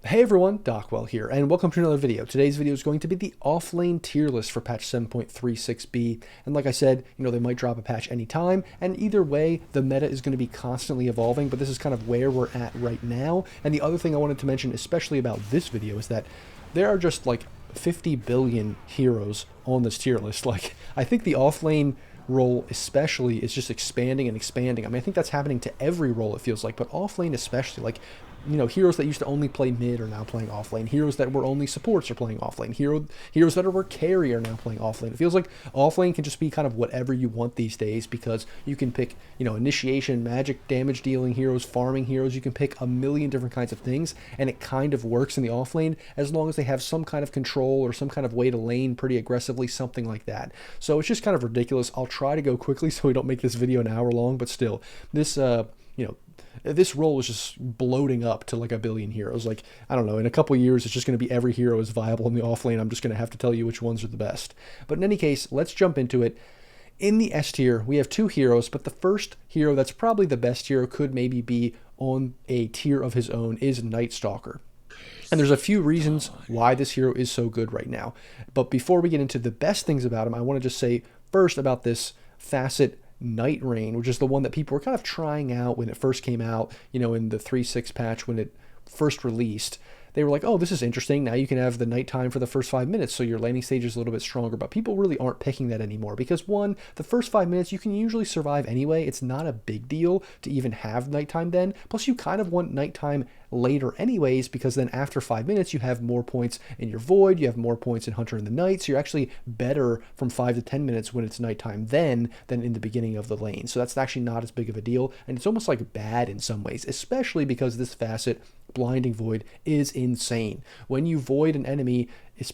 Hey everyone, Dockwell here, and welcome to another video. Today's video is going to be the offlane tier list for patch 7.36b. And like I said, they might drop a patch anytime, and either way, the meta is going to be constantly evolving, but this is kind of where we're at right now. And the other thing I wanted to mention, especially about this video, is that there are just like 50 billion heroes on this tier list. Like, I think the offlane role especially is just expanding and expanding. I mean, I think that's happening to every role, it feels like, but offlane especially. Like, heroes that used to only play mid are now playing offlane. Heroes that were only supports are playing offlane. Heroes that were carry are now playing offlane. It feels like offlane can just be kind of whatever you want these days, because you can pick, initiation, magic, damage dealing heroes, farming heroes. You can pick a million different kinds of things, and it kind of works in the offlane as long as they have some kind of control or some kind of way to lane pretty aggressively, something like that. So it's just kind of ridiculous. I'll try to go quickly so we don't make this video an hour long, but still, this role is just bloating up to like a billion heroes. Like, I don't know, in a couple years, it's just going to be every hero is viable in the offlane. I'm just going to have to tell you which ones are the best. But in any case, let's jump into it. In the S tier, we have two heroes, but the first hero that's probably the best hero, could maybe be on a tier of his own, is Night Stalker. And there's a few reasons why this hero is so good right now. But before we get into the best things about him, I want to just say first about this facet Night Rain, which is the one that people were kind of trying out when it first came out, in the 3.6 patch when it first released. They were like, oh, this is interesting. Now you can have the nighttime for the first 5 minutes, so your laning stage is a little bit stronger. But people really aren't picking that anymore because, one, the first 5 minutes you can usually survive anyway. It's not a big deal to even have nighttime then. Plus, you kind of want nighttime later anyways, because then after 5 minutes you have more points in your Void, you have more points in Hunter in the Night, so you're actually better from 5 to 10 minutes when it's nighttime then than in the beginning of the lane. So that's actually not as big of a deal, and it's almost like bad in some ways, especially because this facet, Blinding Void, is insane. When you void an enemy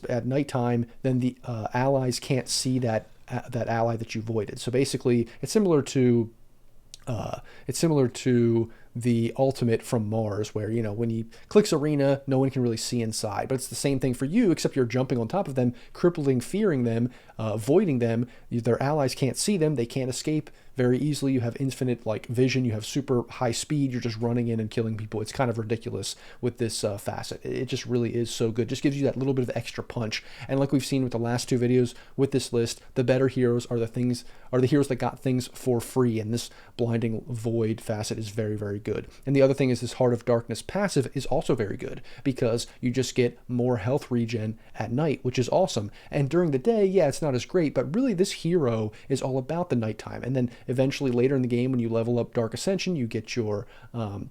at nighttime, then the allies can't see that ally that you voided. So basically, it's similar to the ultimate from Mars, where, when he clicks arena, no one can really see inside. But it's the same thing for you, except you're jumping on top of them, crippling, fearing them, voiding them. Their allies can't see them. They can't escape very easily. You have infinite vision. You have super high speed. You're just running in and killing people. It's kind of ridiculous with this facet. It just really is so good. Just gives you that little bit of extra punch. And like we've seen with the last two videos with this list, the better heroes are the heroes that got things for free. And this Blinding Void facet is very, very good. And the other thing is this Heart of Darkness passive is also very good, because you just get more health regen at night, which is awesome. And during the day, yeah, it's not as great, but really this hero is all about the nighttime. And then eventually later in the game, when you level up Dark Ascension, you get your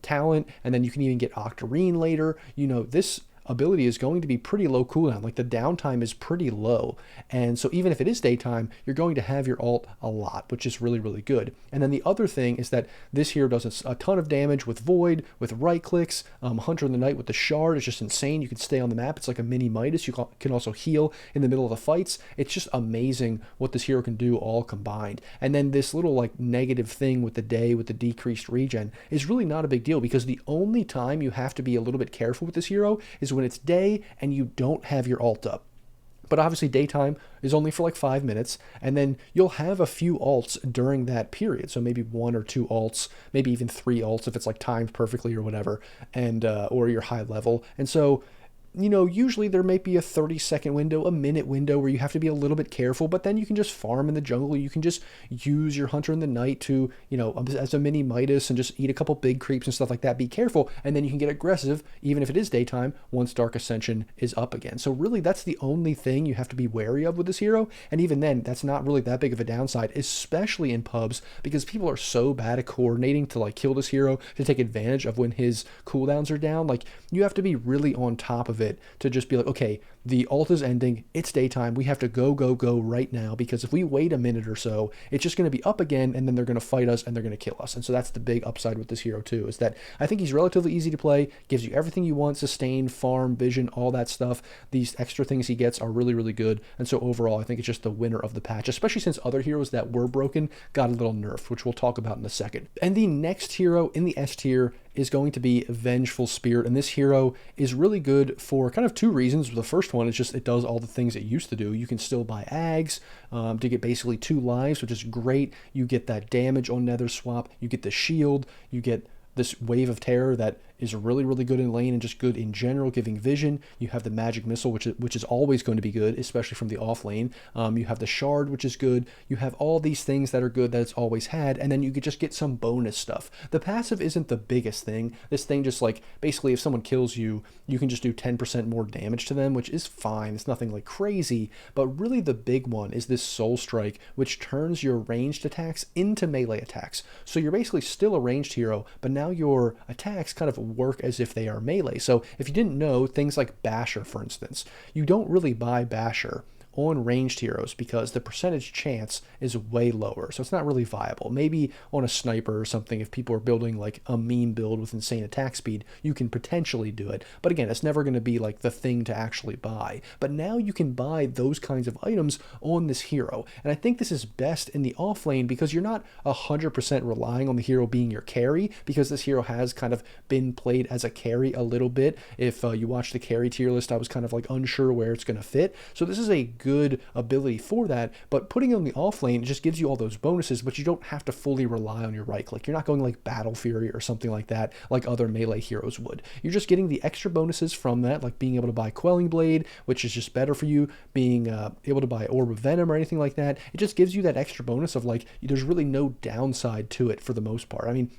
talent, and then you can even get Octarine later. This ability is going to be pretty low cooldown. Like, the downtime is pretty low, and so even if it is daytime, you're going to have your ult a lot, which is really, really good. And then the other thing is that this hero does a ton of damage with Void, with right clicks. Hunter in the Night with the Shard is just insane. You can stay on the map. It's like a mini Midas. You can also heal in the middle of the fights. It's just amazing what this hero can do all combined. And then this little negative thing with the day, with the decreased regen, is really not a big deal, because the only time you have to be a little bit careful with this hero is when it's day and you don't have your ult up. But obviously daytime is only for 5 minutes, and then you'll have a few ults during that period. So maybe 1 or 2 ults, maybe even 3 ults if it's timed perfectly or whatever, and or you're high level. And so usually there might be a 30-second window, a minute window where you have to be a little bit careful, but then you can just farm in the jungle. You can just use your Hunter in the Night to, as a mini Midas, and just eat a couple big creeps and stuff like that. Be careful, and then you can get aggressive, even if it is daytime, once Dark Ascension is up again. So really, that's the only thing you have to be wary of with this hero, and even then, that's not really that big of a downside, especially in pubs, because people are so bad at coordinating to kill this hero, to take advantage of when his cooldowns are down. You have to be really on top of it to just be okay, the ult is ending, it's daytime, we have to go right now, because if we wait a minute or so, it's just going to be up again, and then they're going to fight us and they're going to kill us. And so that's the big upside with this hero too, is that I think he's relatively easy to play, gives you everything you want, sustain, farm, vision, all that stuff. These extra things he gets are really, really good. And so overall, I think it's just the winner of the patch, especially since other heroes that were broken got a little nerfed, which we'll talk about in a second. And the next hero in the S tier is going to be Vengeful Spirit, and this hero is really good for kind of two reasons. The first one is just it does all the things it used to do. You can still buy Ags to get basically 2 lives, which is great. You get that damage on Nether Swap, you get the shield, you get this Wave of Terror that is really, really good in lane and just good in general, giving vision. You have the magic missile, which is always going to be good, especially from the off lane. You have the shard, which is good. You have all these things that are good that it's always had, and then you could just get some bonus stuff. The passive isn't the biggest thing. This thing just like, basically if someone kills you, you can just do 10% more damage to them, which is fine. It's nothing like crazy, but really the big one is this Soul Strike, which turns your ranged attacks into melee attacks. So you're basically still a ranged hero, but now your attacks kind of work as if they are melee. So if you didn't know, things like Basher, for instance, you don't really buy Basher on ranged heroes because the percentage chance is way lower, so it's not really viable. Maybe on a sniper or something, if people are building like a meme build with insane attack speed, you can potentially do it, but again, it's never going to be like the thing to actually buy. But now you can buy those kinds of items on this hero, and I think this is best in the off lane because you're not 100% relying on the hero being your carry, because this hero has kind of been played as a carry a little bit. If you watch the carry tier list, I was kind of like unsure where it's going to fit, so this is a good ability for that. But putting it on the off lane, it just gives you all those bonuses, but you don't have to fully rely on your right click. You're not going like Battle Fury or something like that, like other melee heroes would. You're just getting the extra bonuses from that, like being able to buy Quelling Blade, which is just better for you, being able to buy Orb of Venom or anything like that. It just gives you that extra bonus of like, there's really no downside to it for the most part. I mean,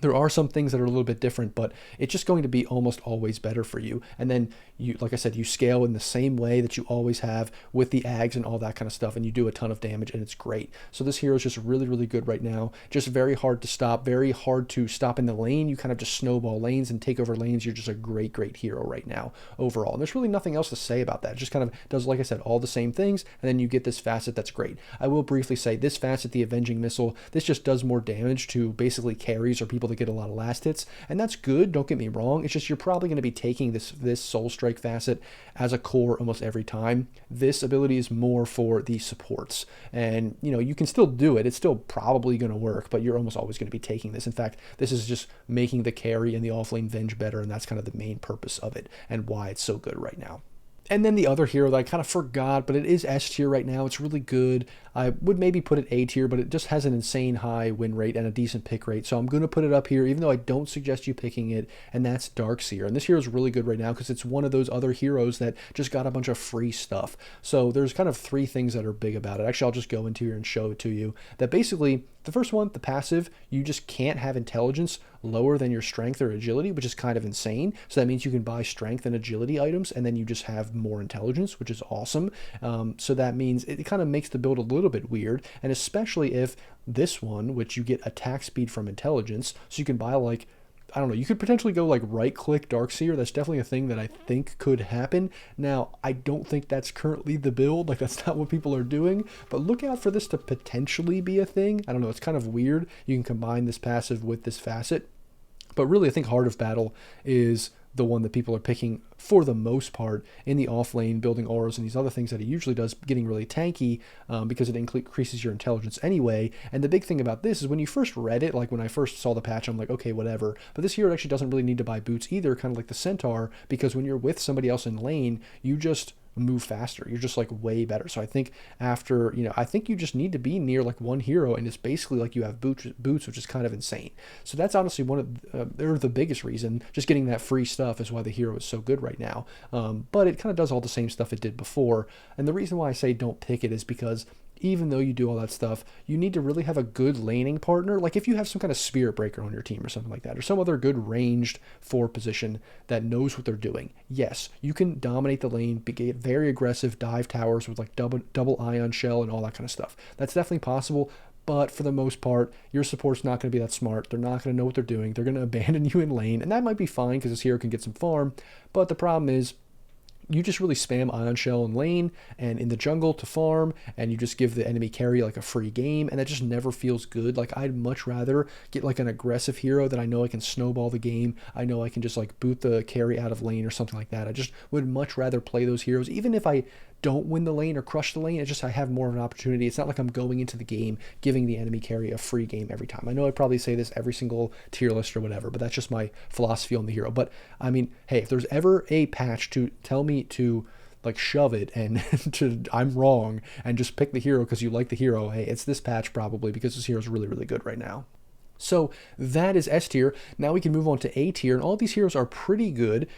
there are some things that are a little bit different, but it's just going to be almost always better for you. And then you, like I said, you scale in the same way that you always have with the ags and all that kind of stuff, and you do a ton of damage, and it's great. So this hero is just really, really good right now. Just very hard to stop, very hard to stop in the lane. You kind of just snowball lanes and take over lanes. You're just a great, great hero right now overall. And there's really nothing else to say about that. It just kind of does, like I said, all the same things, and then you get this facet that's great. I will briefly say this facet, the Avenging Missile, this just does more damage to basically carries or people that get a lot of last hits, and that's good, don't get me wrong. It's just you're probably going to be taking this Soul Strike facet as a core almost every time. This ability is more for the supports, and you know, you can still do it, it's still probably going to work, but you're almost always going to be taking this. In fact, this is just making the carry and the offlane Venge better, and that's kind of the main purpose of it and why it's so good right now. And then the other hero that I kind of forgot, but it is S tier right now. It's really good. I would maybe put it A tier, but it just has an insane high win rate and a decent pick rate. So I'm going to put it up here, even though I don't suggest you picking it, and that's Darkseer. And this hero is really good right now because it's one of those other heroes that just got a bunch of free stuff. So there's kind of three things that are big about it. Actually, I'll just go into here and show it to you. That basically, the first one, the passive, you just can't have intelligence lower than your strength or agility, which is kind of insane. So that means you can buy strength and agility items, and then you just have more intelligence, which is awesome. So that means it kind of makes the build a little bit weird, and especially if this one, which you get attack speed from intelligence, so you can buy like, I don't know, you could potentially go like right click Darkseer. That's definitely a thing that I think could happen. Now, I don't think that's currently the build, like that's not what people are doing, but look out for this to potentially be a thing. I don't know, it's kind of weird. You can combine this passive with this facet, but really I think Heart of Battle is the one that people are picking for the most part in the off lane, building auras and these other things that he usually does, getting really tanky because it increases your intelligence anyway. And the big thing about this is when you first read it, like when I first saw the patch, I'm like, okay, whatever. But this hero actually doesn't really need to buy boots either, kind of like the Centaur, because when you're with somebody else in lane, you just move faster. You're just like way better. So I think after, you know, I think you just need to be near like one hero, and it's basically like you have boots, which is kind of insane. So that's honestly one of they're the biggest reason. Just getting that free stuff is why the hero is so good right now. But it kind of does all the same stuff it did before. And the reason why I say don't pick it is because even though you do all that stuff, you need to really have a good laning partner. Like if you have some kind of Spirit Breaker on your team or something like that, or some other good ranged 4 position that knows what they're doing, yes, you can dominate the lane, get very aggressive, dive towers with like double ion shell and all that kind of stuff. That's definitely possible. But for the most part, your support's not going to be that smart. They're not going to know what they're doing. They're going to abandon you in lane, and that might be fine because this hero can get some farm. But the problem is, you just really spam Ion Shell in lane and in the jungle to farm, and you just give the enemy carry like a free game, and that just never feels good. Like I'd much rather get like an aggressive hero that I know I can snowball the game. I know I can just like boot the carry out of lane or something like that. I just would much rather play those heroes, even if I don't win the lane or crush the lane. It's just I have more of an opportunity. It's not like I'm going into the game giving the enemy carry a free game every time. I know I probably say this every single tier list or whatever, but that's just my philosophy on the hero. But I mean, hey, if there's ever a patch to tell me to like shove it and to I'm wrong and just pick the hero because you like the hero, hey, it's this patch probably, because this hero is really, really good right now. So that is S tier. Now we can move on to A tier, and all these heroes are pretty good.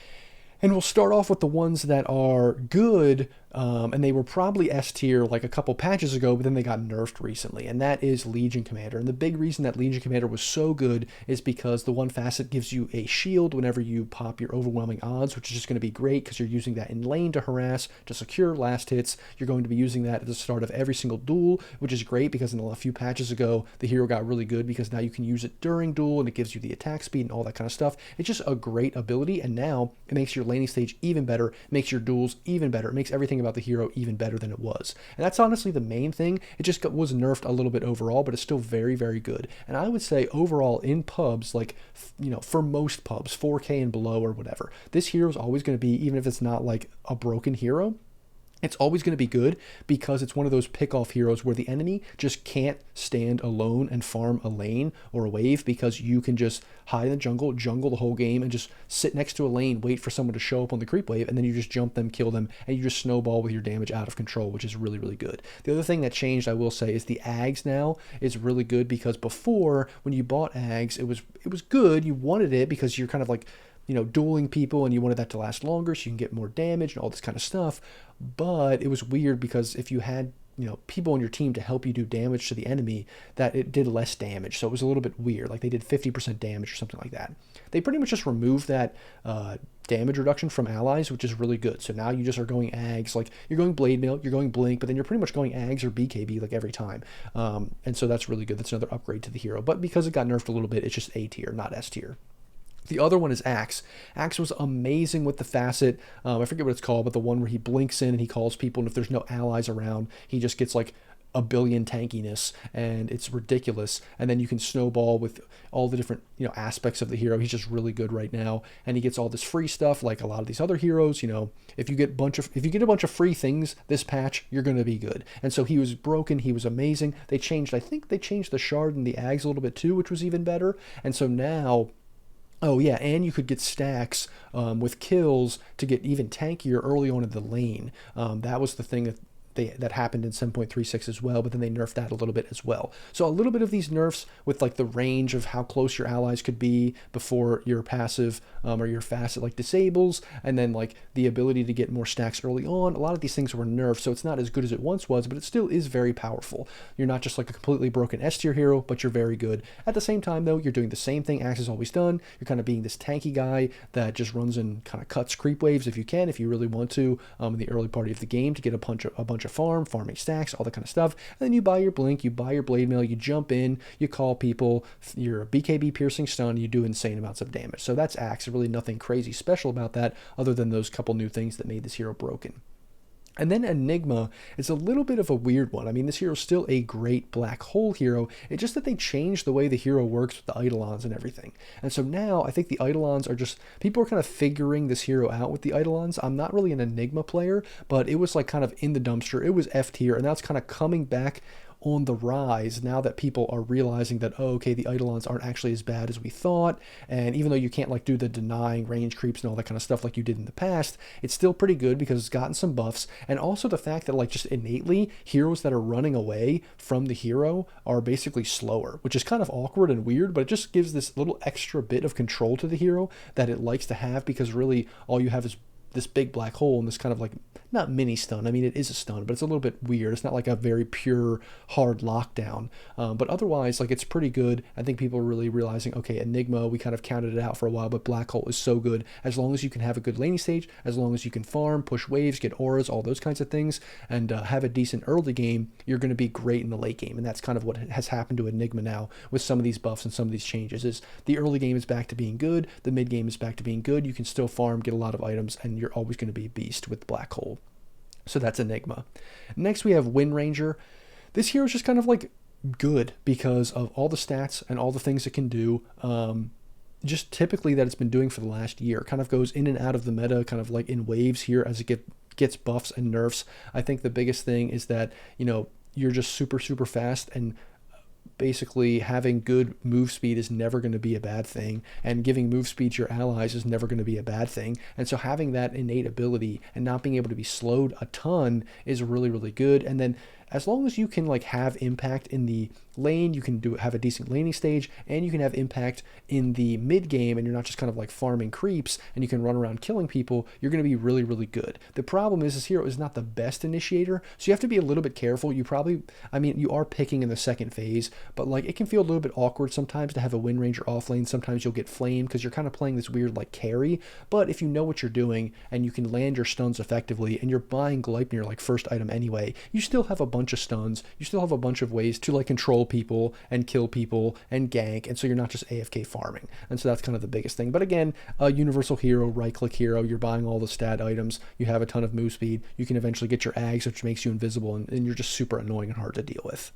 And we'll start off with the ones that are good, and they were probably S tier like a couple patches ago, but then they got nerfed recently, and that is Legion Commander. And the big reason that Legion Commander was so good is because the one facet gives you a shield whenever you pop your overwhelming odds, which is just going to be great because you're using that in lane to harass, to secure last hits. You're going to be using that at the start of every single duel, which is great because in a few patches ago, the hero got really good because now you can use it during duel, and it gives you the attack speed and all that kind of stuff. It's just a great ability, and now it makes your laning stage even better, makes your duels even better, it makes everything about the hero even better than it was. And that's honestly the main thing. It just was nerfed a little bit overall, but it's still very, very good. And I would say overall in pubs, like, for most pubs, 4K and below or whatever, this hero is always going to be, even if it's not like a broken hero, it's always going to be good because it's one of those pick-off heroes where the enemy just can't stand alone and farm a lane or a wave because you can just hide in the jungle the whole game, and just sit next to a lane, wait for someone to show up on the creep wave, and then you just jump them, kill them, and you just snowball with your damage out of control, which is really, really good. The other thing that changed, I will say, is the Ags now is really good because before, when you bought Ags, it was good. You wanted it because you're kind of like, dueling people, and you wanted that to last longer so you can get more damage and all this kind of stuff. But it was weird because if you had, people on your team to help you do damage to the enemy, that it did less damage. So it was a little bit weird. Like they did 50% damage or something like that. They pretty much just removed that damage reduction from allies, which is really good. So now you just are going Ags, like you're going Blade Mail, you're going Blink, but then you're pretty much going Ags or BKB like every time. And so that's really good. That's another upgrade to the hero. But because it got nerfed a little bit, it's just A tier, not S tier. The other one is Axe. Axe was amazing with the facet. I forget what it's called, but the one where he blinks in and he calls people, and if there's no allies around, he just gets like a billion tankiness, and it's ridiculous. And then you can snowball with all the different aspects of the hero. He's just really good right now, and he gets all this free stuff like a lot of these other heroes. If you get a bunch of free things this patch, you're going to be good. And so he was broken. He was amazing. I think they changed the shard and the Ags a little bit too, which was even better. And so now, oh yeah, and you could get stacks with kills to get even tankier early on in the lane. That was the thing that happened in 7.36 as well, but then they nerfed that a little bit as well. So a little bit of these nerfs with like the range of how close your allies could be before your passive or your facet like disables, and then like the ability to get more stacks early on. A lot of these things were nerfed, so it's not as good as it once was, but it still is very powerful. You're not just like a completely broken S tier hero, but you're very good. At the same time though, you're doing the same thing Axe has always done. You're kind of being this tanky guy that just runs and kind of cuts creep waves if you really want to, in the early part of the game to get a bunch of farming stacks, all that kind of stuff. And then you buy your blink, you buy your blade mail, you jump in, you call people, you're a BKB piercing stun, you do insane amounts of damage. So that's Axe. Really nothing crazy special about that other than those couple new things that made this hero broken. And then Enigma is a little bit of a weird one. I mean, this hero is still a great black hole hero. It's just that they changed the way the hero works with the Eidolons and everything. And so now I think the Eidolons are just, people are kind of figuring this hero out with the Eidolons. I'm not really an Enigma player, but it was like kind of in the dumpster. It was F tier, and that's kind of coming back on the rise now that people are realizing that, oh, okay, the Eidolons aren't actually as bad as we thought. And even though you can't like do the denying range creeps and all that kind of stuff like you did in the past, it's still pretty good because it's gotten some buffs. And also the fact that like just innately heroes that are running away from the hero are basically slower, which is kind of awkward and weird, but it just gives this little extra bit of control to the hero that it likes to have, because really all you have is this big black hole and this kind of like, not mini stun. I mean, it is a stun, but it's a little bit weird. It's not like a very pure, hard lockdown. But otherwise, like, it's pretty good. I think people are really realizing, okay, Enigma, we kind of counted it out for a while, but Black Hole is so good. As long as you can have a good laning stage, as long as you can farm, push waves, get auras, all those kinds of things, and have a decent early game, you're going to be great in the late game. And that's kind of what has happened to Enigma now with some of these buffs and some of these changes, is the early game is back to being good, the mid game is back to being good, you can still farm, get a lot of items, and you're always going to be a beast with Black Hole. So that's Enigma. Next we have Wind Ranger. This hero is just kind of like good because of all the stats and all the things it can do. Just typically that it's been doing for the last year. Kind of goes in and out of the meta, kind of like in waves here as it gets buffs and nerfs. I think the biggest thing is that, you're just super, super fast, and basically having good move speed is never going to be a bad thing, and giving move speed to your allies is never going to be a bad thing. And so having that innate ability and not being able to be slowed a ton is really, really good. And then as long as you can like have impact in the lane, you can have a decent laning stage, and you can have impact in the mid game, and you're not just kind of like farming creeps and you can run around killing people, you're going to be really, really good. The problem is this hero is not the best initiator, so you have to be a little bit careful. You probably, I mean, you are picking in the second phase, but like it can feel a little bit awkward sometimes to have a Wind Ranger off lane. Sometimes you'll get flamed because you're kind of playing this weird like carry, but if you know what you're doing and you can land your stuns effectively, and you're buying Gleipnir like first item anyway, you still have a bunch of stuns, you still have a bunch of ways to like control people and kill people and gank, and so you're not just AFK farming. And so that's kind of the biggest thing. But again, a universal hero, right click hero, you're buying all the stat items, you have a ton of move speed, you can eventually get your Ags, which makes you invisible, and you're just super annoying and hard to deal with.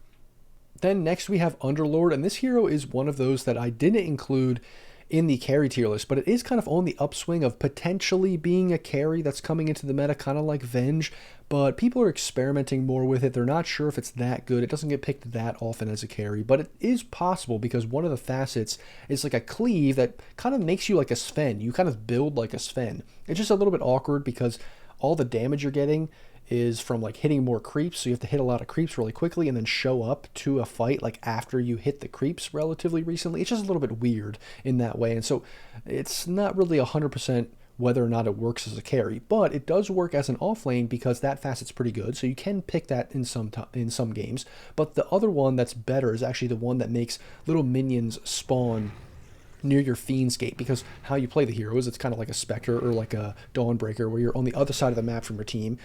Then next we have Underlord, and this hero is one of those that I didn't include in the carry tier list, but it is kind of on the upswing of potentially being a carry that's coming into the meta, kind of like Venge, but people are experimenting more with it. They're not sure if it's that good. It doesn't get picked that often as a carry, but it is possible because one of the facets is like a cleave that kind of makes you like a Sven. You kind of build like a Sven. It's just a little bit awkward because all the damage you're getting is from like hitting more creeps, so you have to hit a lot of creeps really quickly and then show up to a fight like after you hit the creeps relatively recently. It's just a little bit weird in that way, and so it's not really 100% whether or not it works as a carry, but it does work as an offlane because that facet's pretty good, so you can pick that in some games. But the other one that's better is actually the one that makes little minions spawn near your Fiend's Gate, because how you play the hero is it's kind of like a Spectre or like a Dawnbreaker, where you're on the other side of the map from your team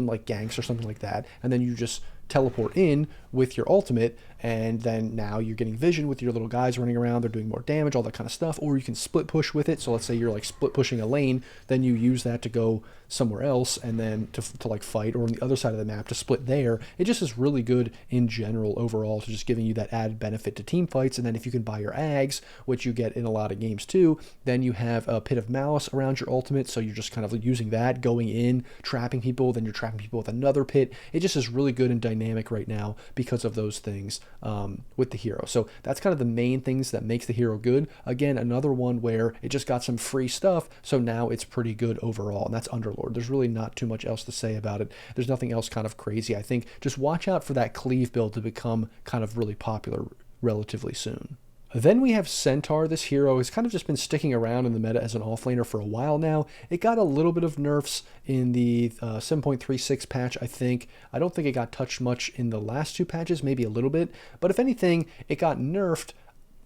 like ganks or something like that, and then you just teleport in with your ultimate, and then now you're getting vision with your little guys running around. They're doing more damage, all that kind of stuff. Or you can split push with it. So let's say you're like split pushing a lane, then you use that to go somewhere else and then to like fight, or on the other side of the map to split there. It just is really good in general overall, so just giving you that added benefit to team fights. And then if you can buy your Ags, which you get in a lot of games too, then you have a Pit of Malice around your ultimate, so you're just kind of using that, going in, trapping people, then you're trapping people with another pit. It just is really good and dynamic right now because of those things with the hero. So that's kind of the main things that makes the hero good. Again, another one where it just got some free stuff, so now it's pretty good overall, and that's Underlord. There's really not too much else to say about it. There's nothing else kind of crazy. I think just watch out for that cleave build to become kind of really popular relatively soon. Then we have Centaur. This hero has kind of just been sticking around in the meta as an offlaner for a while now. It got a little bit of nerfs in the 7.36 patch, I think. I don't think it got touched much in the last two patches, maybe a little bit. But if anything, it got nerfed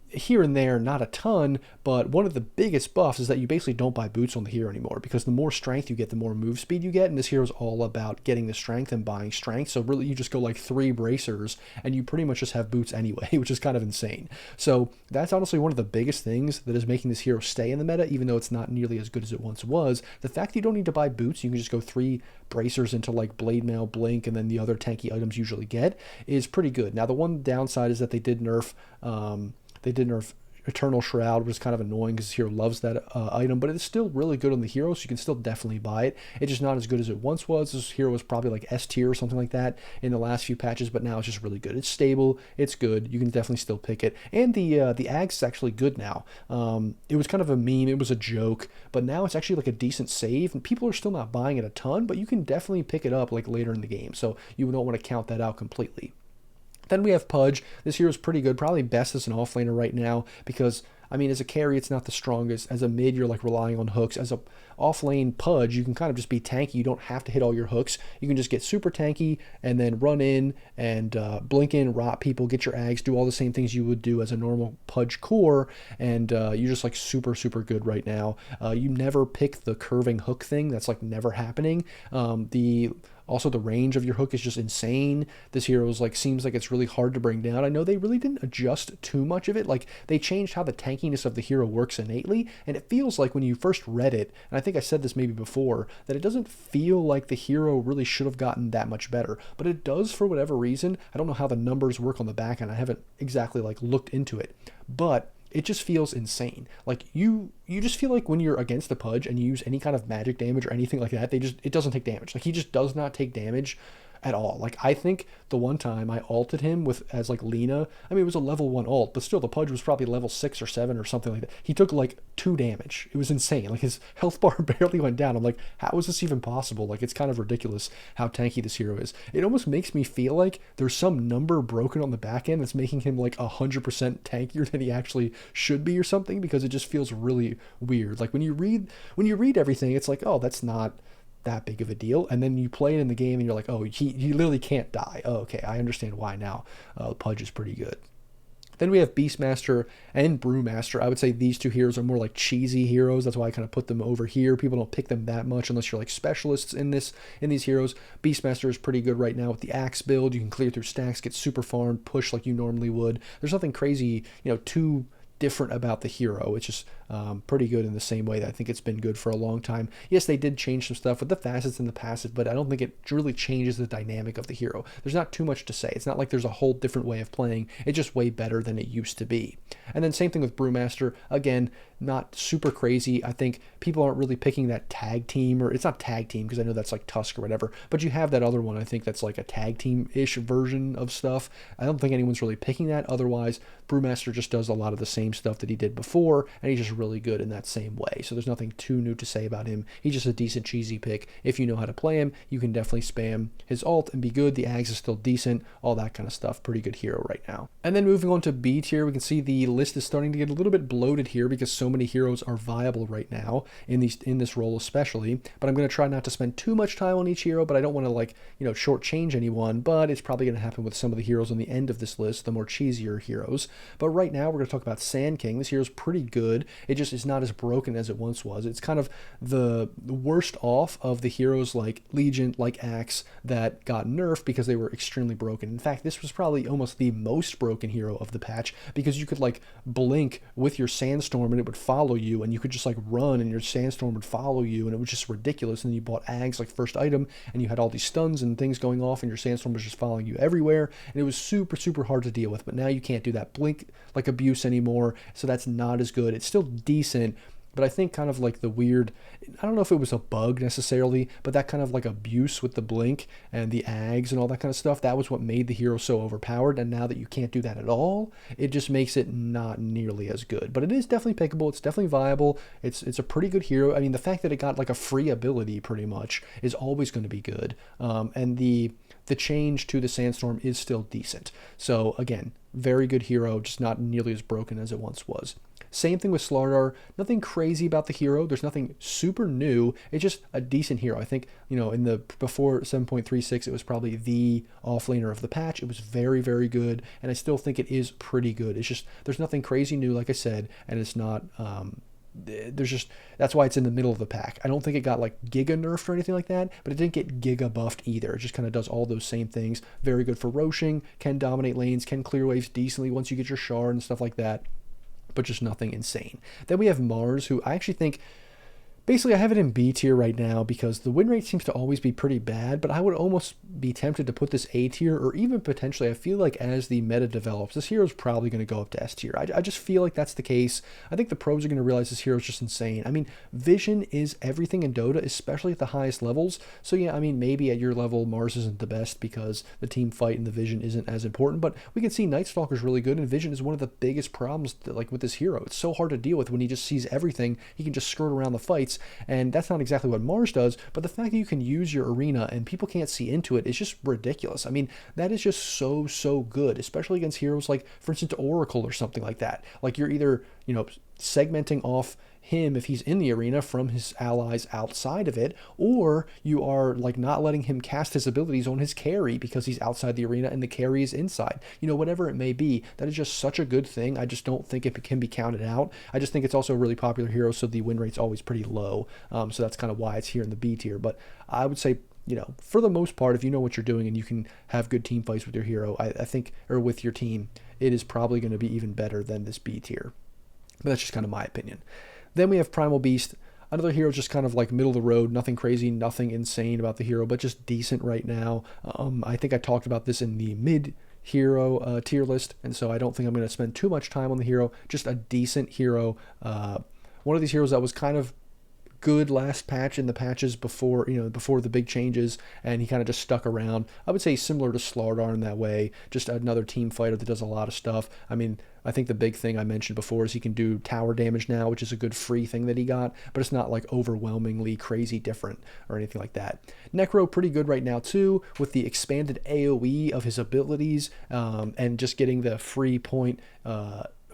here and there, not a ton, but one of the biggest buffs is that you basically don't buy boots on the hero anymore, because the more strength you get, the more move speed you get, and this hero is all about getting the strength and buying strength. So really you just go like 3 bracers and you pretty much just have boots anyway, which is kind of insane. So that's honestly one of the biggest things that is making this hero stay in the meta, even though it's not nearly as good as it once was. The fact that you don't need to buy boots, you can just go 3 bracers into like blade mail, blink, and then the other tanky items you usually get is pretty good. Now the one downside is that they did nerf Eternal Shroud, which is kind of annoying because hero loves that item, but it's still really good on the hero, so you can still definitely buy it. It's just not as good as it once was. This hero was probably like S tier or something like that in the last few patches, but now it's just really good. It's stable, it's good, you can definitely still pick it. And the Ags is actually good now. It was kind of a meme, it was a joke, but now it's actually like a decent save, and people are still not buying it a ton, but you can definitely pick it up like later in the game, so you don't want to count that out completely. Then we have Pudge. This hero is pretty good, probably best as an offlaner right now, because, I mean, as a carry, it's not the strongest. As a mid, you're like relying on hooks. As a offlane Pudge, you can kind of just be tanky. You don't have to hit all your hooks. You can just get super tanky and then run in and blink in, rot people, get your Ags, do all the same things you would do as a normal Pudge core, and you're just like super, super good right now. You never pick the curving hook thing. That's like never happening. Also, the range of your hook is just insane. This hero is like, seems like it's really hard to bring down. I know they really didn't adjust too much of it. Like, they changed how the tankiness of the hero works innately, and it feels like when you first read it, and I think I said this maybe before, that it doesn't feel like the hero really should have gotten that much better. But it does for whatever reason. I don't know how the numbers work on the back end. I haven't exactly like looked into it. But it just feels insane. Like you just feel like when you're against the Pudge and you use any kind of magic damage or anything like that, it doesn't take damage. Like he just does not take damage at all. Like, I think the one time I ulted him with as like Lena, I mean, it was a level 1 ult, but still the Pudge was probably level 6 or 7 or something like that. He took like 2 damage. It was insane. Like, his health bar barely went down. I'm like, how is this even possible? Like, it's kind of ridiculous how tanky this hero is. It almost makes me feel like there's some number broken on the back end that's making him like 100% tankier than he actually should be or something, because it just feels really weird. Like, when you read everything, it's like, oh, that's not that big of a deal, and then you play it in the game and you're like, oh, he literally can't die. Oh, okay, I understand why now. Pudge is pretty good. Then we have Beastmaster and Brewmaster. I would say these two heroes are more like cheesy heroes. That's why I kind of put them over here. People don't pick them that much unless you're like specialists in these heroes. Beastmaster is pretty good right now with the axe build. You can clear through stacks, get super farmed, push like you normally would. There's nothing crazy, too different about the hero. It's just pretty good in the same way that I think it's been good for a long time. Yes, they did change some stuff with the facets and the passive, but I don't think it really changes the dynamic of the hero. There's not too much to say. It's not like there's a whole different way of playing. It's just way better than it used to be. And then same thing with Brewmaster. Again, not super crazy. I think people aren't really picking that tag team, or it's not tag team because I know that's like Tusk or whatever, but you have that other one, I think that's like a tag team-ish version of stuff. I don't think anyone's really picking that. Otherwise, Brewmaster just does a lot of the same stuff that he did before, and he's just really good in that same way. So there's nothing too new to say about him. He's just a decent cheesy pick. If you know how to play him, you can definitely spam his ult and be good. The Ags is still decent, all that kind of stuff. Pretty good hero right now. And then moving on to B tier, we can see the list is starting to get a little bit bloated here because so many heroes are viable right now in this role especially. But I'm going to try not to spend too much time on each hero, but I don't want to shortchange anyone, but it's probably going to happen with some of the heroes on the end of this list, the more cheesier heroes. But right now we're going to talk about Sand King. This hero's pretty good. It just is not as broken as it once was. It's kind of the worst off of the heroes like Legion, like Axe, that got nerfed because they were extremely broken. In fact, this was probably almost the most broken hero of the patch, because you could like blink with your Sandstorm and it would follow you, and you could just like run and your Sandstorm would follow you, and it was just ridiculous. And then you bought Ags like first item and you had all these stuns and things going off and your Sandstorm was just following you everywhere, and it was super, super hard to deal with. But now you can't do that blink like abuse anymore, so that's not as good. It's still decent, but I think kind of like the weird, I don't know if it was a bug necessarily, but that kind of like abuse with the blink and the Ags and all that kind of stuff, that was what made the hero so overpowered. And now that you can't do that at all, it just makes it not nearly as good. But it is definitely pickable. It's definitely viable. It's a pretty good hero. I mean, the fact that it got like a free ability pretty much is always going to be good. And the change to the Sandstorm is still decent. So again, very good hero, just not nearly as broken as it once was. Same thing with Slardar. Nothing crazy about the hero. There's nothing super new. It's just a decent hero. I think, in the before 7.36, it was probably the offlaner of the patch. It was very, very good, and I still think it is pretty good. It's just, there's nothing crazy new, like I said, and it's not, that's why it's in the middle of the pack. I don't think it got like giga nerfed or anything like that, but it didn't get giga buffed either. It just kind of does all those same things. Very good for roshing, can dominate lanes, can clear waves decently once you get your shard and stuff like that, but just nothing insane. Then we have Mars, who I actually think, basically I have it in B tier right now because the win rate seems to always be pretty bad, but I would almost be tempted to put this A tier, or even potentially, I feel like as the meta develops, this hero is probably going to go up to S tier. I just feel like that's the case. I think the pros are going to realize this hero is just insane. I mean, vision is everything in Dota, especially at the highest levels. So yeah, I mean, maybe at your level, Mars isn't the best because the team fight and the vision isn't as important, but we can see Night Stalker is really good, and vision is one of the biggest problems like with this hero. It's so hard to deal with when he just sees everything. He can just skirt around the fights, and that's not exactly what Mars does, but the fact that you can use your arena and people can't see into it is just ridiculous. I mean, that is just so good, especially against heroes like, for instance, Oracle or something like that. Like, you're either, segmenting off him if he's in the arena from his allies outside of it, or you are like not letting him cast his abilities on his carry because he's outside the arena and the carry is inside. Whatever it may be, that is just such a good thing. I just don't think it can be counted out. I just think it's also a really popular hero, so the win rate's always pretty low. So that's kind of why it's here in the B tier. But I would say, for the most part, if you know what you're doing and you can have good team fights with your hero, I think, or with your team, it is probably going to be even better than this B tier. But that's just kind of my opinion. Then we have Primal Beast. Another hero just kind of like middle of the road, nothing crazy, nothing insane about the hero, but just decent right now. I think I talked about this in the mid hero tier list, and so I don't think I'm going to spend too much time on the hero. Just a decent hero. One of these heroes that was kind of good last patch in the patches before, before the big changes, and he kind of just stuck around. I would say similar to Slardar in that way, just another team fighter that does a lot of stuff. I mean, I think the big thing I mentioned before is he can do tower damage now, which is a good free thing that he got, but it's not like overwhelmingly crazy different or anything like that. Necro pretty good right now too, with the expanded AoE of his abilities, and just getting the free point,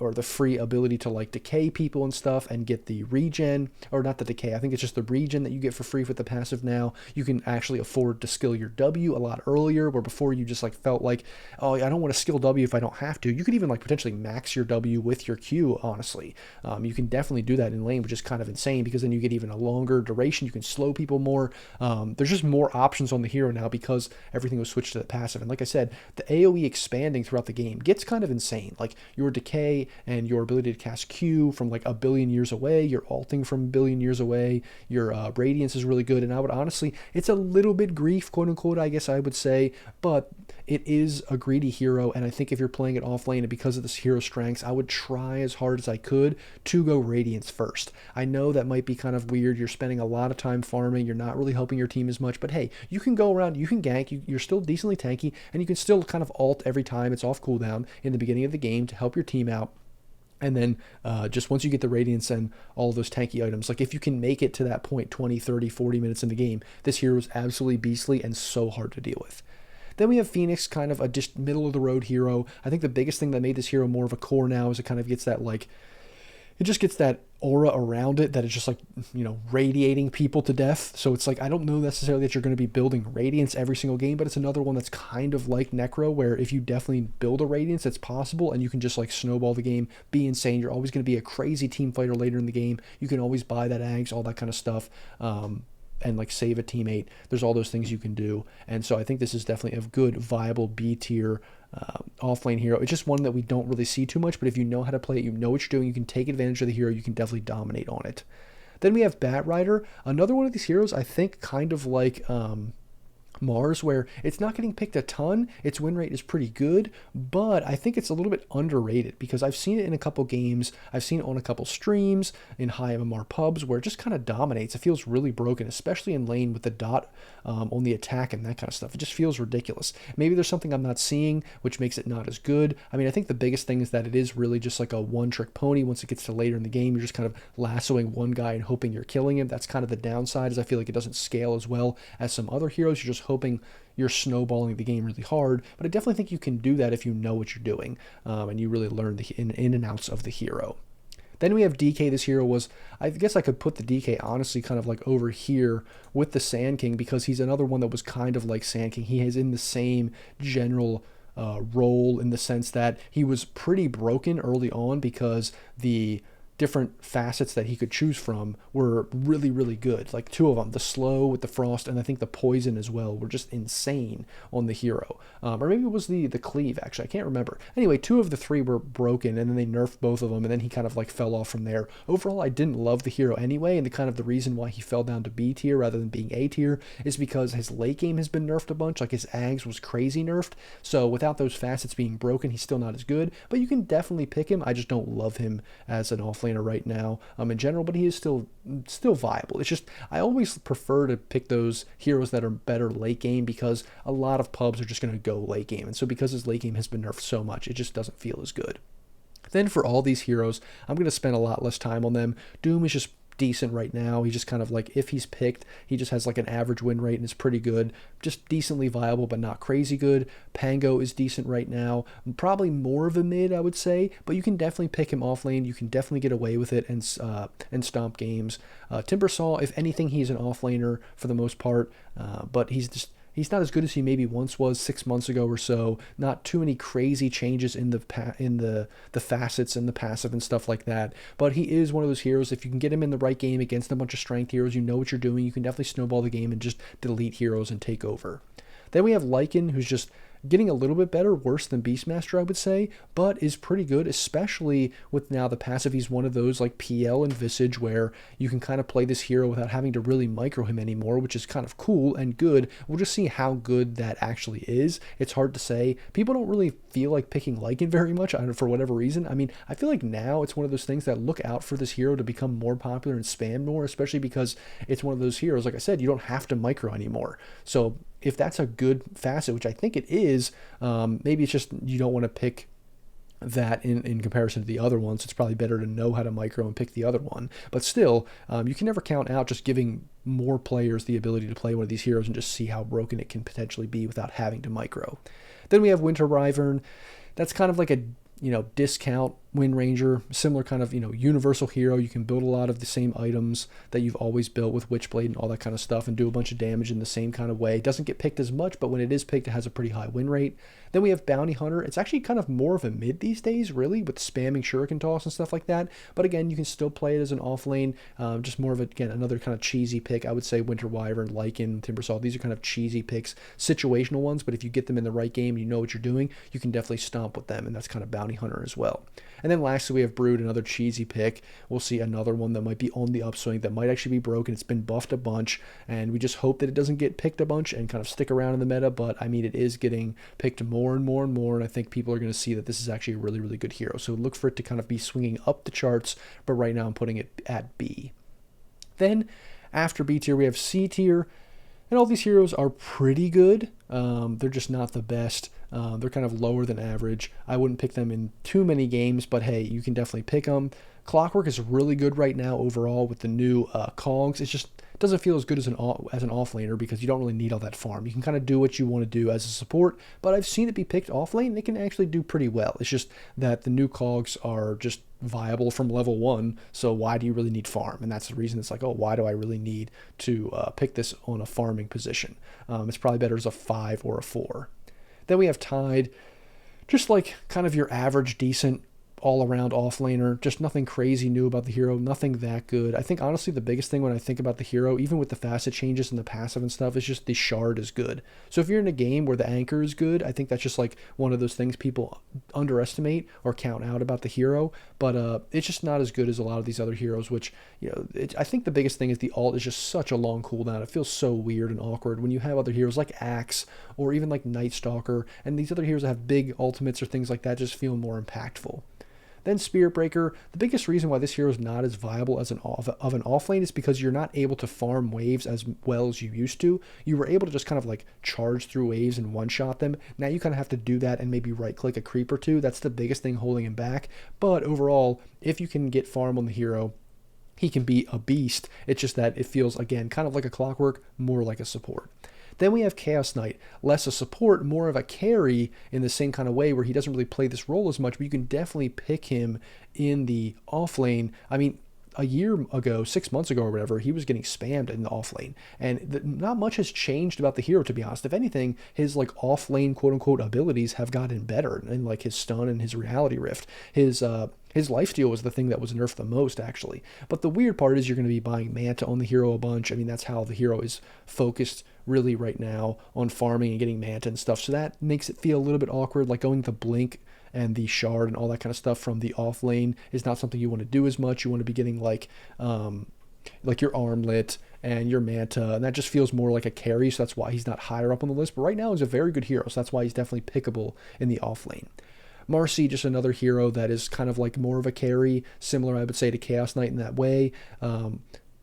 or the free ability to like decay people and stuff and get the regen, or not the decay, I think it's just the regen that you get for free with the passive now. You can actually afford to skill your W a lot earlier, where before you just like felt like, oh, I don't want to skill W if I don't have to. You could even like potentially max your W with your Q, honestly. You can definitely do that in lane, which is kind of insane, because then you get even a longer duration. You can slow people more. There's just more options on the hero now because everything was switched to the passive. And like I said, the AoE expanding throughout the game gets kind of insane. Like your decay and your ability to cast Q from like a billion years away, your alting from a billion years away, your radiance is really good. And I would honestly, it's a little bit grief, quote unquote, I guess I would say, but it is a greedy hero. And I think if you're playing it off lane and because of this hero's strengths, I would try as hard as I could to go radiance first. I know that might be kind of weird. You're spending a lot of time farming. You're not really helping your team as much, but hey, you can go around, you can gank, you're still decently tanky, and you can still kind of ult every time it's off cooldown in the beginning of the game to help your team out. And then just once you get the radiance and all of those tanky items, like if you can make it to that point 20, 30, 40 minutes in the game, this hero is absolutely beastly and so hard to deal with. Then we have Phoenix, kind of a just middle of the road hero. I think the biggest thing that made this hero more of a core now is it kind of gets that like, it just gets that aura around it that is just like, radiating people to death. So it's like, I don't know necessarily that you're going to be building Radiance every single game, but it's another one that's kind of like Necro, where if you definitely build a Radiance, it's possible, and you can just like snowball the game, be insane. You're always going to be a crazy team fighter later in the game. You can always buy that Ags, all that kind of stuff. And like save a teammate. There's all those things you can do. And so I think this is definitely a good, viable B tier offlane hero. It's just one that we don't really see too much, but if you know how to play it, you know what you're doing, you can take advantage of the hero, you can definitely dominate on it. Then we have Bat Rider, another one of these heroes, I think kind of like Mars, where it's not getting picked a ton. Its win rate is pretty good, but I think it's a little bit underrated because I've seen it in a couple games. I've seen it on a couple streams in high MMR pubs where it just kind of dominates. It feels really broken, especially in lane with the dot on the attack and that kind of stuff. It just feels ridiculous. Maybe there's something I'm not seeing, which makes it not as good. I mean, I think the biggest thing is that it is really just like a one-trick pony. Once it gets to later in the game, you're just kind of lassoing one guy and hoping you're killing him. That's kind of the downside, is I feel like it doesn't scale as well as some other heroes. You're just hoping you're snowballing the game really hard, but I definitely think you can do that if you know what you're doing, and you really learn the in and outs of the hero. Then we have DK. This hero was, I guess I could put the DK honestly kind of like over here with the Sand King, because he's another one that was kind of like Sand King. He is in the same general role, in the sense that he was pretty broken early on because the different facets that he could choose from were really, really good. Like two of them, the slow with the frost, and I think the poison as well, were just insane on the hero. Or maybe it was the cleave, actually. I can't remember. Anyway, two of the three were broken, and then they nerfed both of them, and then he kind of like fell off from there. Overall, I didn't love the hero anyway, and the reason why he fell down to B tier rather than being A tier is because his late game has been nerfed a bunch. Like his Ags was crazy nerfed, so without those facets being broken, he's still not as good, but you can definitely pick him. I just don't love him as an offlaner right now in general, but he is still viable. It's just, I always prefer to pick those heroes that are better late game, because a lot of pubs are just going to go late game, and so because his late game has been nerfed so much, it just doesn't feel as good. Then for all these heroes, I'm going to spend a lot less time on them. Doom is just decent right now. He just kind of like, if he's picked, he just has like an average win rate and is pretty good, just decently viable but not crazy good. Pango is decent right now, probably more of a mid, I would say, but you can definitely pick him off lane. You can definitely get away with it and stomp games. Timbersaw, if anything, he's an offlaner for the most part, but he's not as good as he maybe once was 6 months ago or so. Not too many crazy changes in the facets and the passive and stuff like that. But he is one of those heroes, if you can get him in the right game against a bunch of strength heroes, you know what you're doing, you can definitely snowball the game and just delete heroes and take over. Then we have Lycan, who's just getting a little bit better, worse than Beastmaster, I would say, but is pretty good, especially with now the passive. He's one of those like PL and Visage where you can kind of play this hero without having to really micro him anymore, which is kind of cool and good. We'll just see how good that actually is. It's hard to say. People don't really feel like picking Lycan very much for whatever reason. I mean, I feel like now it's one of those things that look out for this hero to become more popular and spam more, especially because it's one of those heroes, like I said, you don't have to micro anymore. So if that's a good facet, which I think it is, maybe it's just you don't want to pick that in comparison to the other ones. It's probably better to know how to micro and pick the other one. But still, you can never count out just giving more players the ability to play one of these heroes and just see how broken it can potentially be without having to micro. Then we have Winter Wyvern. That's kind of like a discount Wind Ranger, similar kind of, universal hero. You can build a lot of the same items that you've always built with Witchblade and all that kind of stuff and do a bunch of damage in the same kind of way. It doesn't get picked as much, but when it is picked, it has a pretty high win rate. Then we have Bounty Hunter. It's actually kind of more of a mid these days, really, with spamming Shuriken Toss and stuff like that. But again, you can still play it as an offlane, just more of, again, another kind of cheesy pick. I would say Winter Wyvern, Lycan, Timbersaw, these are kind of cheesy picks, situational ones, but if you get them in the right game and you know what you're doing, you can definitely stomp with them, and that's kind of Bounty Hunter as well. And then lastly, we have Brood, another cheesy pick. We'll see another one that might be on the upswing, that might actually be broken. It's been buffed a bunch, and we just hope that it doesn't get picked a bunch and kind of stick around in the meta, but I mean, it is getting picked more and more and more, and I think people are going to see that this is actually a really, really good hero. So look for it to kind of be swinging up the charts, but right now I'm putting it at B. Then, after B tier, we have C tier, and all these heroes are pretty good. They're just not the best. They're kind of lower than average. I wouldn't pick them in too many games, but hey, you can definitely pick them. Clockwork is really good right now overall with the new cogs. It just doesn't feel as good as an offlaner because you don't really need all that farm. You can kind of do what you want to do as a support, but I've seen it be picked offlane. They can actually do pretty well. It's just that the new cogs are just viable from level 1, so why do you really need farm? And that's the reason it's like, oh, why do I really need to pick this on a farming position? It's probably better as a 5 or a 4. Then we have Tide, just like kind of your average decent all-around offlaner, just nothing crazy new about the hero, nothing that good. I think honestly the biggest thing when I think about the hero, even with the facet changes and the passive and stuff, is just the shard is good. So if you're in a game where the anchor is good, I think that's just like one of those things people underestimate or count out about the hero, but it's just not as good as a lot of these other heroes, which, I think the biggest thing is the ult is just such a long cooldown. It feels so weird and awkward when you have other heroes like Axe or even like Night Stalker, and these other heroes that have big ultimates or things like that just feel more impactful. Then Spirit Breaker, the biggest reason why this hero is not as viable as an offlane is because you're not able to farm waves as well as you used to. You were able to just kind of like charge through waves and one-shot them. Now you kind of have to do that and maybe right-click a creep or two. That's the biggest thing holding him back. But overall, if you can get farm on the hero, he can be a beast. It's just that it feels, again, kind of like a Clockwork, more like a support. Then we have Chaos Knight, less a support, more of a carry in the same kind of way where he doesn't really play this role as much, but you can definitely pick him in the offlane. I mean, a year ago, 6 months ago or whatever, he was getting spammed in the offlane, and not much has changed about the hero, to be honest. If anything, his like offlane quote-unquote abilities have gotten better, and like his stun and his reality rift. His lifesteal was the thing that was nerfed the most, actually. But the weird part is you're going to be buying Manta on the hero a bunch. I mean, that's how the hero is focused really right now, on farming and getting Manta and stuff. So that makes it feel a little bit awkward, like going the Blink and the Shard and all that kind of stuff from the off lane is not something you want to do as much. You want to be getting like your Armlet and your Manta, and that just feels more like a carry, so that's why he's not higher up on the list. But right now he's a very good hero, so that's why he's definitely pickable in the off lane. Marcy, just another hero that is kind of like more of a carry, similar, I would say, to Chaos Knight in that way.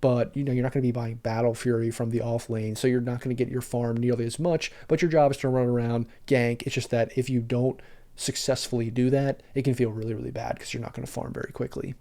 But, you're not going to be buying Battle Fury from the off lane, so you're not going to get your farm nearly as much, but your job is to run around, gank. It's just that if you don't successfully do that, it can feel really, really bad because you're not going to farm very quickly.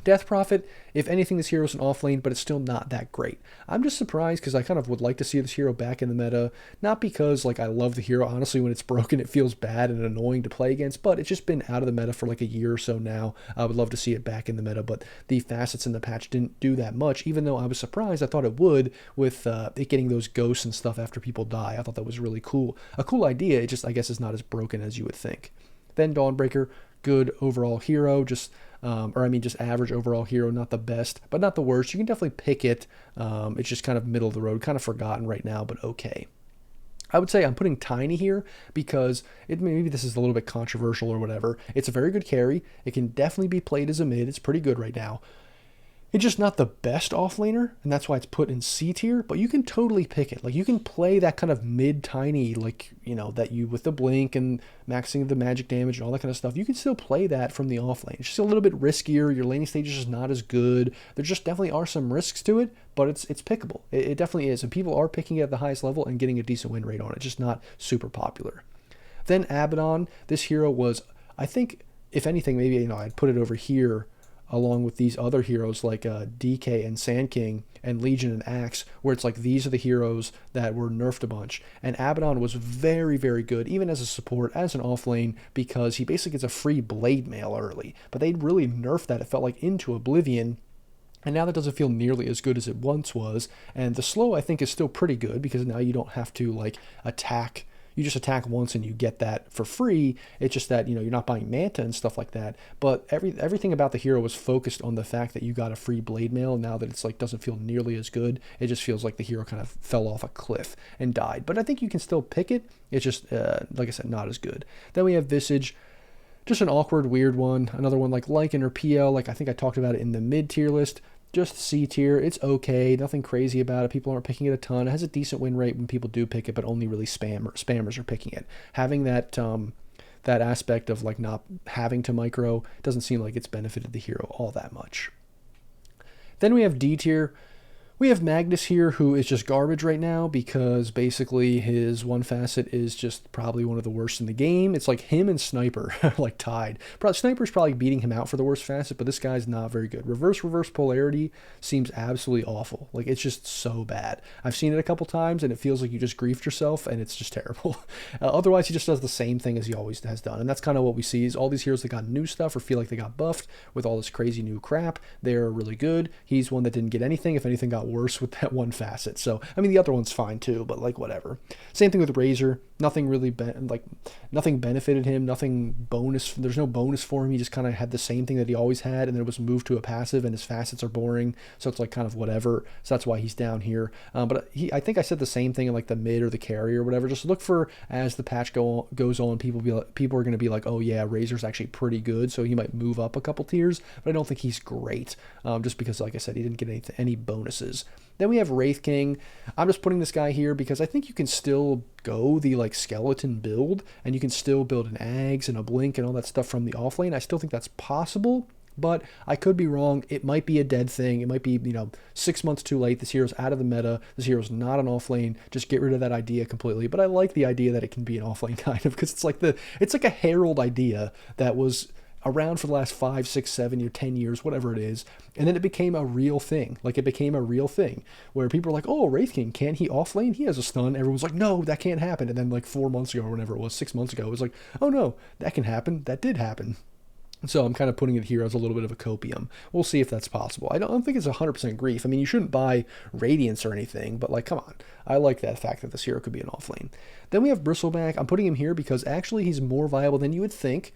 Death Prophet, if anything, this hero is an offlane, but it's still not that great. I'm just surprised because I kind of would like to see this hero back in the meta, not because like I love the hero. Honestly, when it's broken, it feels bad and annoying to play against, but it's just been out of the meta for like a year or so now. I would love to see it back in the meta, but the facets in the patch didn't do that much, even though I was surprised. I thought it would with it getting those ghosts and stuff after people die. I thought that was really cool. A cool idea, it just, I guess, is not as broken as you would think. Then Dawnbreaker, good overall hero, just average overall hero, not the best, but not the worst. You can definitely pick it. It's just kind of middle of the road, kind of forgotten right now, but okay. I would say I'm putting Tiny here because maybe this is a little bit controversial or whatever. It's a very good carry. It can definitely be played as a mid. It's pretty good right now. It's just not the best offlaner, and that's why it's put in C tier, but you can totally pick it. Like, you can play that kind of mid-tiny, like, that you, with the blink and maxing the magic damage and all that kind of stuff, you can still play that from the offlane. It's just a little bit riskier. Your laning stage is just not as good. There just definitely are some risks to it, but it's pickable. It definitely is, and people are picking it at the highest level and getting a decent win rate on it, just not super popular. Then Abaddon, this hero was, I think, if anything, maybe, I'd put it over here along with these other heroes like DK and Sand King and Legion and Axe, where it's like these are the heroes that were nerfed a bunch. And Abaddon was very, very good, even as a support, as an offlane, because he basically gets a free blade mail early. But they really nerfed that, it felt like, into oblivion. And now that doesn't feel nearly as good as it once was. And the slow, I think, is still pretty good, because now you don't have to, like, attack. You just attack once and you get that for free. It's just that, you're not buying Manta and stuff like that. But everything about the hero was focused on the fact that you got a free blade mail. Now that it's like doesn't feel nearly as good, it just feels like the hero kind of fell off a cliff and died. But I think you can still pick it. It's just, like I said, not as good. Then we have Visage. Just an awkward, weird one. Another one like Lycan or PL. Like, I think I talked about it in the mid tier list. Just C tier. It's okay. Nothing crazy about it. People aren't picking it a ton. It has a decent win rate when people do pick it, but only really spammers are picking it. Having that that aspect of like not having to micro doesn't seem like it's benefited the hero all that much. Then we have D tier. We have Magnus here, who is just garbage right now because basically his one facet is just probably one of the worst in the game. It's like him and Sniper like tied. Sniper's probably beating him out for the worst facet, but this guy's not very good. Reverse polarity seems absolutely awful. Like, it's just so bad. I've seen it a couple times and it feels like you just griefed yourself, and it's just terrible. Otherwise, he just does the same thing as he always has done, and that's kind of what we see is all these heroes that got new stuff or feel like they got buffed with all this crazy new crap. They're really good. He's one that didn't get anything. If anything, got worse with that one facet. So, I mean, the other one's fine too, but like, whatever. Same thing with Razor. Nothing really, nothing benefited him. Nothing bonus. There's no bonus for him. He just kind of had the same thing that he always had, and then it was moved to a passive, and his facets are boring. So it's like kind of whatever. So that's why he's down here. But I think I said the same thing in like the mid or the carry or whatever. Just look for, as the patch goes on, people are going to be like, oh yeah, Razor's actually pretty good, so he might move up a couple tiers. But I don't think he's great, just because, like I said, he didn't get any bonuses. Then we have Wraith King. I'm just putting this guy here because I think you can still go the like skeleton build, and you can still build an Ags and a Blink and all that stuff from the offlane. I still think that's possible, but I could be wrong. It might be a dead thing. It might be, 6 months too late. This hero's out of the meta. This hero's not an offlane. Just get rid of that idea completely. But I like the idea that it can be an offlane kind of, because it's like a herald idea that was around for the last 5, 6, 7 or 10 years, whatever it is, and then it became a real thing. Like, it became a real thing where people are like, oh, Wraith King, can't he offlane? He has a stun. Everyone's like, no, that can't happen. And then like 4 months ago or whenever it was, 6 months ago, it was like, oh no, that can happen. That did happen. So I'm kind of putting it here as a little bit of a copium. We'll see if that's possible. I don't think it's 100% grief. I mean, you shouldn't buy Radiance or anything, but like, come on. I like that fact that this hero could be an offlane. Then we have Bristleback. I'm putting him here because actually he's more viable than you would think.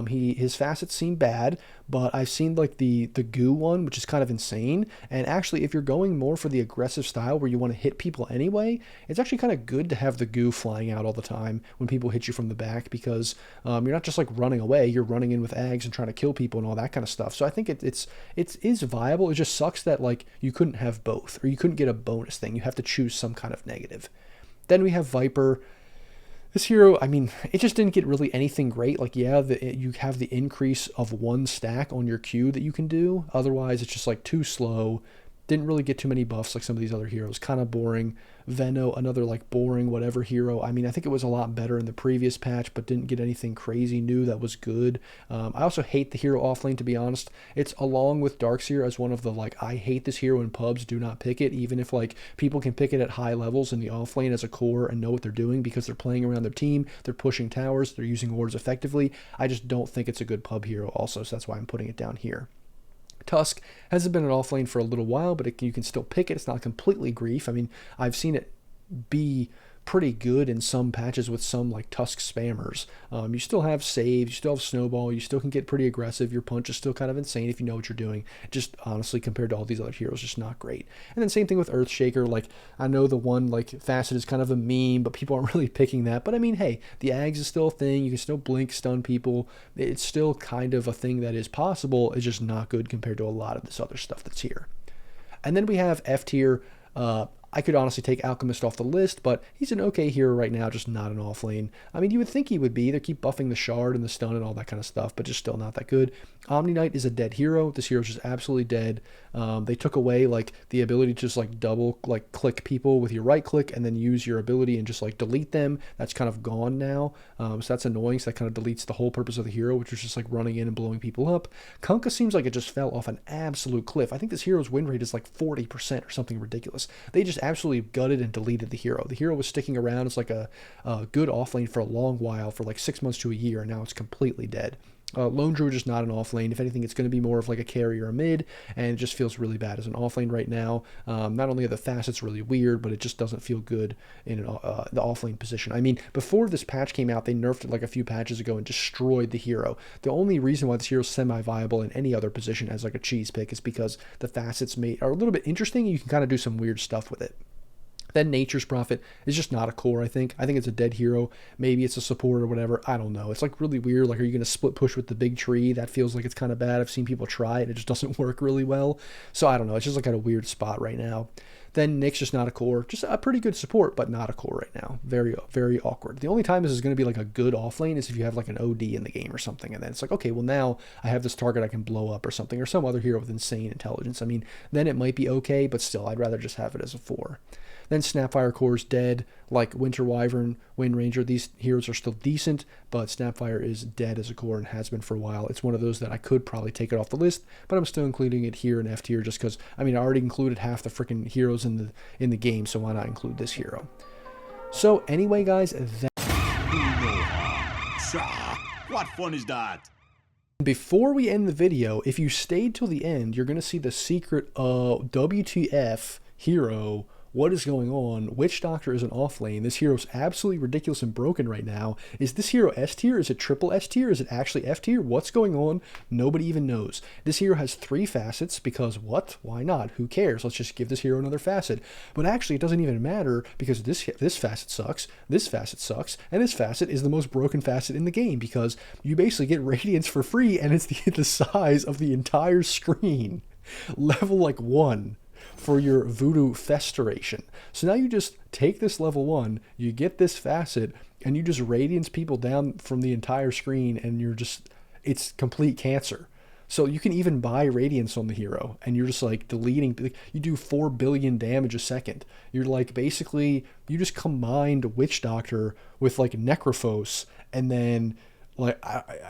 His facets seem bad, but I've seen like the goo one, which is kind of insane. And actually, if you're going more for the aggressive style where you want to hit people anyway, it's actually kind of good to have the goo flying out all the time when people hit you from the back, because you're not just like running away, you're running in with Ags and trying to kill people and all that kind of stuff. So I think it is viable. It just sucks that like you couldn't have both, or you couldn't get a bonus thing. You have to choose some kind of negative. Then we have Viper. This hero, I mean, it just didn't get really anything great. Like, yeah, you have the increase of 1 stack on your Q that you can do. Otherwise, it's just like too slow. Didn't really get too many buffs like some of these other heroes. Kind of boring. Veno, another like boring whatever hero. I mean, I think it was a lot better in the previous patch, but didn't get anything crazy new that was good. I also hate the hero offlane, to be honest. It's along with Darkseer as one of the like, I hate this hero in pubs, do not pick it, even if like people can pick it at high levels in the offlane as a core and know what they're doing because they're playing around their team, they're pushing towers, they're using wards effectively. I just don't think it's a good pub hero also, so that's why I'm putting it down here. Tusk hasn't been an offlane for a little while, but you can still pick it. It's not completely grief. I mean, I've seen it be pretty good in some patches with some like Tusk spammers. You still have saves, you still have snowball, you still can get pretty aggressive. Your punch is still kind of insane if you know what you're doing. Just honestly, compared to all these other heroes, just not great. And then same thing with Earthshaker. Like, I know the one like facet is kind of a meme, but people aren't really picking that. But I mean, hey, the Ags is still a thing. You can still blink, stun people. It's still kind of a thing that is possible. It's just not good compared to a lot of this other stuff that's here. And then we have F tier. I could honestly take Alchemist off the list, but he's an okay hero right now, just not an offlane. I mean, you would think he would be. They keep buffing the shard and the stun and all that kind of stuff, but just still not that good. Omni Knight is a dead hero. This hero's just absolutely dead. They took away like the ability to just like double like click people with your right click and then use your ability and just like delete them. That's kind of gone now. So that's annoying. So that kind of deletes the whole purpose of the hero, which was just like running in and blowing people up. Kunkka seems like it just fell off an absolute cliff. I think this hero's win rate is like 40% or something ridiculous. They just absolutely gutted and deleted the hero. The hero was sticking around as like a good offlane for a long while, for like 6 months to a year, and now it's completely dead. Lone Druid is not an offlane. If anything, it's going to be more of like a carry or a mid, and it just feels really bad as an offlane right now. Not only are the facets really weird, but it just doesn't feel good in the offlane position. I mean, before this patch came out, they nerfed it like a few patches ago and destroyed the hero. The only reason why this hero is semi-viable in any other position as like a cheese pick is because the facets are a little bit interesting, and you can kind of do some weird stuff with it. Then Nature's Prophet is just not a core, I think. I think it's a dead hero. Maybe it's a support or whatever. I don't know. It's like really weird. Like, are you going to split push with the big tree? That feels like it's kind of bad. I've seen people try it. It just doesn't work really well. So I don't know. It's just like at a weird spot right now. Then Nyx's just not a core. Just a pretty good support, but not a core right now. Very, very awkward. The only time this is going to be like a good offlane is if you have like an OD in the game or something. And then it's like, okay, well now I have this target I can blow up or something, or some other hero with insane intelligence. I mean, then it might be okay, but still, I'd rather just have it as a 4. Then Snapfire Core is dead, like Winter Wyvern, Wind Ranger. These heroes are still decent, but Snapfire is dead as a core and has been for a while. It's one of those that I could probably take it off the list, but I'm still including it here in F tier just because, I mean, I already included half the freaking heroes in the game, so why not include this hero? So anyway, guys, what fun is that? Before we end the video, if you stayed till the end, you're going to see the secret WTF hero. What is going on? Witch Doctor is an offlane. This hero is absolutely ridiculous and broken right now. Is this hero S tier? Is it triple S tier? Is it actually F tier? What's going on? Nobody even knows. This hero has 3 facets because what? Why not? Who cares? Let's just give this hero another facet. But actually, it doesn't even matter because this facet sucks, this facet sucks, and this facet is the most broken facet in the game because you basically get Radiance for free and it's the size of the entire screen. Level like 1. For your Voodoo Festoration. So now you just take this level 1, you get this facet, and you just radiance people down from the entire screen, and it's complete cancer. So you can even buy radiance on the hero, and you're just like deleting, you do 4 billion damage a second. You're like, basically, you just combined Witch Doctor with like Necrophos, and then like,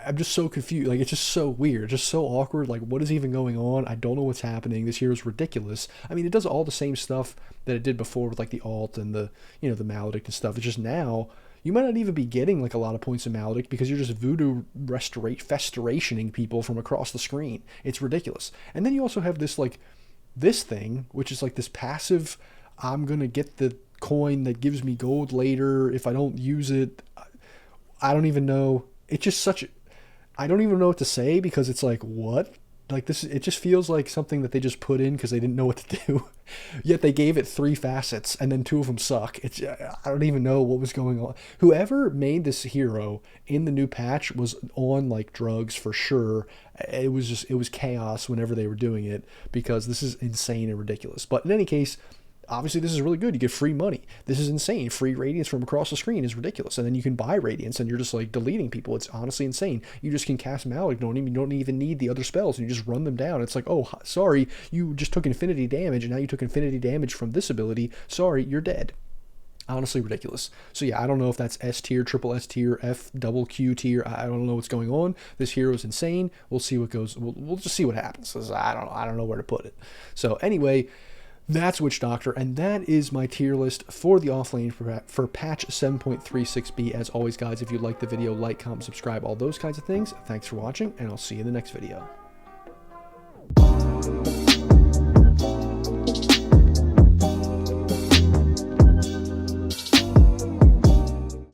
I'm just so confused. Like, it's just so weird, just so awkward. Like, what is even going on? I don't know what's happening. This hero is ridiculous. I mean, it does all the same stuff that it did before with like the alt and the, you know, the Maledict and stuff. It's just now you might not even be getting like a lot of points of Maledict because you're just Voodoo Festorationing people from across the screen. It's ridiculous. And then you also have this like this thing, which is like this passive. I'm gonna get the coin that gives me gold later if I don't use it. I don't even know. It's just I don't even know what to say because it's like, what? Like this, it just feels like something that they just put in because they didn't know what to do. Yet they gave it 3 facets and then 2 of them suck. I don't even know what was going on. Whoever made this hero in the new patch was on like drugs for sure. It was chaos whenever they were doing it because this is insane and ridiculous. But in any case, obviously this is really good. You get free money. This is insane. Free radiance from across the screen is ridiculous. And then you can buy radiance and you're just like deleting people. It's honestly insane. You just can cast Maledict. You don't even need the other spells and you just run them down. It's like, oh, sorry, you just took infinity damage and now you took infinity damage from this ability. Sorry, you're dead. Honestly ridiculous. So yeah, I don't know if that's S tier, triple S tier, F double Q tier. I don't know what's going on. This hero is insane. We'll see what goes. We'll just see what happens. I don't know where to put it. So anyway, that's Witch Doctor, and that is my tier list for the offlane for patch 7.36b. As always, guys, if you like the video, like, comment, subscribe, all those kinds of things. Thanks for watching, and I'll see you in the next video.